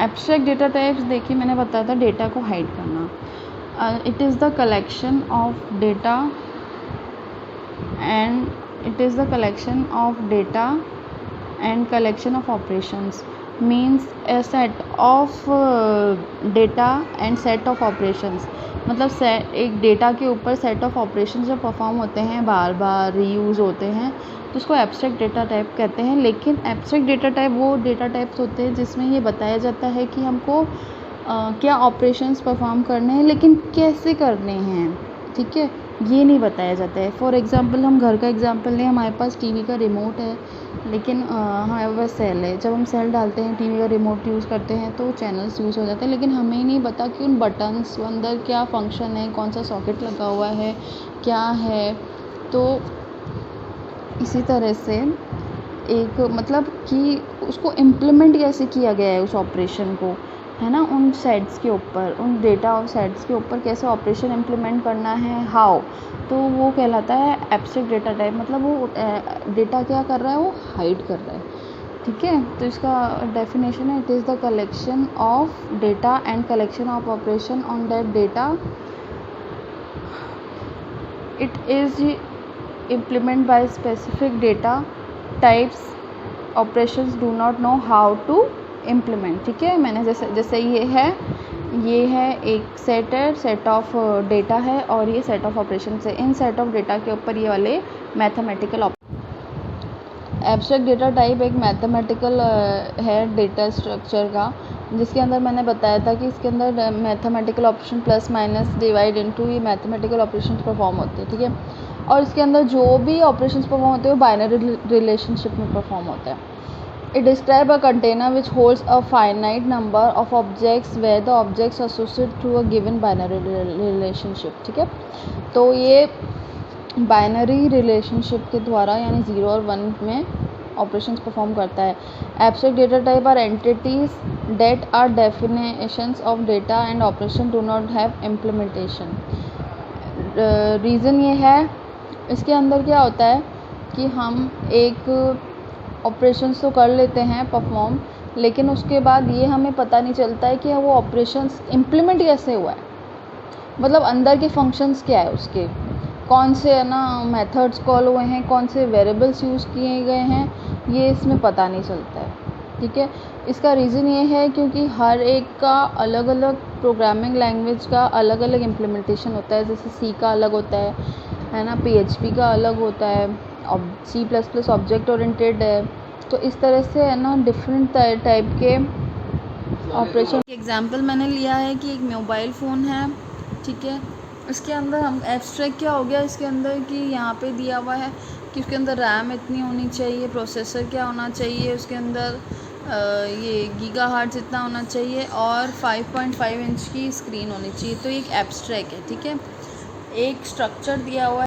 Abstract data types देखिए मैंने बताया था डेटा को हाइड करना। It is the collection of data and collection of operations means a set of data and set of operations। मतलब एक डेटा के ऊपर सेट ऑफ ऑपरेशन जब परफॉर्म होते हैं, बार बार रीयूज़ होते हैं, तो उसको एब्स्ट्रैक्ट डेटा टाइप कहते हैं। लेकिन एब्स्ट्रैक्ट डेटा टाइप वो डेटा टाइप्स होते हैं जिसमें ये बताया जाता है कि हमको क्या ऑपरेशंस परफॉर्म करने हैं, लेकिन कैसे करने हैं, ठीक है, ये नहीं बताया जाता है। फॉर एग्ज़ाम्पल हम घर का एग्ज़ाम्पल लें, हमारे पास टीवी का रिमोट है, लेकिन हमारे पास सेल है। जब हम सेल डालते हैं, टीवी का रिमोट यूज़ करते हैं तो चैनल्स यूज़ हो जाते हैं, लेकिन हमें नहीं पता कि उन बटन्स अंदर क्या फंक्शन है, कौन सा सॉकेट लगा हुआ है, क्या है। तो इसी तरह से एक मतलब कि उसको इम्प्लीमेंट कैसे किया गया है उस ऑपरेशन को, है ना, उन सेट्स के ऊपर, उन डेटा और सेट्स के ऊपर कैसे ऑपरेशन इम्प्लीमेंट करना है, हाउ, तो वो कहलाता है एब्स्ट्रैक्ट डेटा टाइप। मतलब वो डेटा क्या कर रहा है, वो हाइड कर रहा है, ठीक है। तो इसका डेफिनेशन है, it is the collection of data and collection of operation on that data. It is implement by specific data types, operations do not know how to implement, ठीक है। मैंने जैसे ये है एक सेट ऑफ डेटा है और ये सेट ऑफ ऑपरेशन है। इन सेट ऑफ डेटा के ऊपर ये वाले मैथमेटिकल एब्स्ट्रैक्ट डेटा टाइप एक मैथमेटिकल है डेटा स्ट्रक्चर का, जिसके अंदर मैंने बताया था कि इसके अंदर mathematical operation plus minus divide into ये मैथमेटिकल ऑपरेशन परफॉर्म होते हैं, ठीक है। और इसके अंदर जो भी ऑपरेशंस परफॉर्म होते हैं वो बाइनरी रिलेशनशिप में परफॉर्म होता है। It describe a container which holds a finite number of objects where the objects associated through a given binary relationship, ठीक है। तो ये बाइनरी रिलेशनशिप के द्वारा यानी 0 और 1 में ऑपरेशंस परफॉर्म करता है। Abstract data type are entities that are definitions of data and operation do not have implementation. Reason ये है, इसके अंदर क्या होता है कि हम एक ऑपरेशंस तो कर लेते हैं परफॉर्म, लेकिन उसके बाद ये हमें पता नहीं चलता है कि वो ऑपरेशंस इम्प्लीमेंट कैसे हुआ है, मतलब अंदर के फंक्शंस क्या है उसके, कौन से है ना मेथड्स कॉल हुए हैं, कौन से वेरिएबल्स यूज़ किए गए हैं, ये इसमें पता नहीं चलता है, ठीक है। इसका रीज़न ये है क्योंकि हर एक का अलग अलग प्रोग्रामिंग लैंग्वेज का अलग अलग इम्प्लीमेंटेशन होता है। जैसे सी का अलग होता है ना, PHP का अलग होता है, C++ ऑब्जेक्ट ओरिएंटेड है। तो इस तरह से है ना डिफरेंट टाइप के ऑपरेशन। एग्जांपल मैंने लिया है कि एक मोबाइल फ़ोन है, ठीक है। इसके अंदर हम एब्स्ट्रैक्ट क्या हो गया, इसके अंदर कि यहाँ पे दिया हुआ है कि उसके अंदर रैम इतनी होनी चाहिए, प्रोसेसर क्या होना चाहिए, उसके अंदर ये गीगाहर्ट्ज़ इतना होना चाहिए और 5.5 इंच की स्क्रीन होनी चाहिए। तो एक एब्स्ट्रैक्ट है, ठीक है। एक स्ट्रक्चर दिया हुआ है।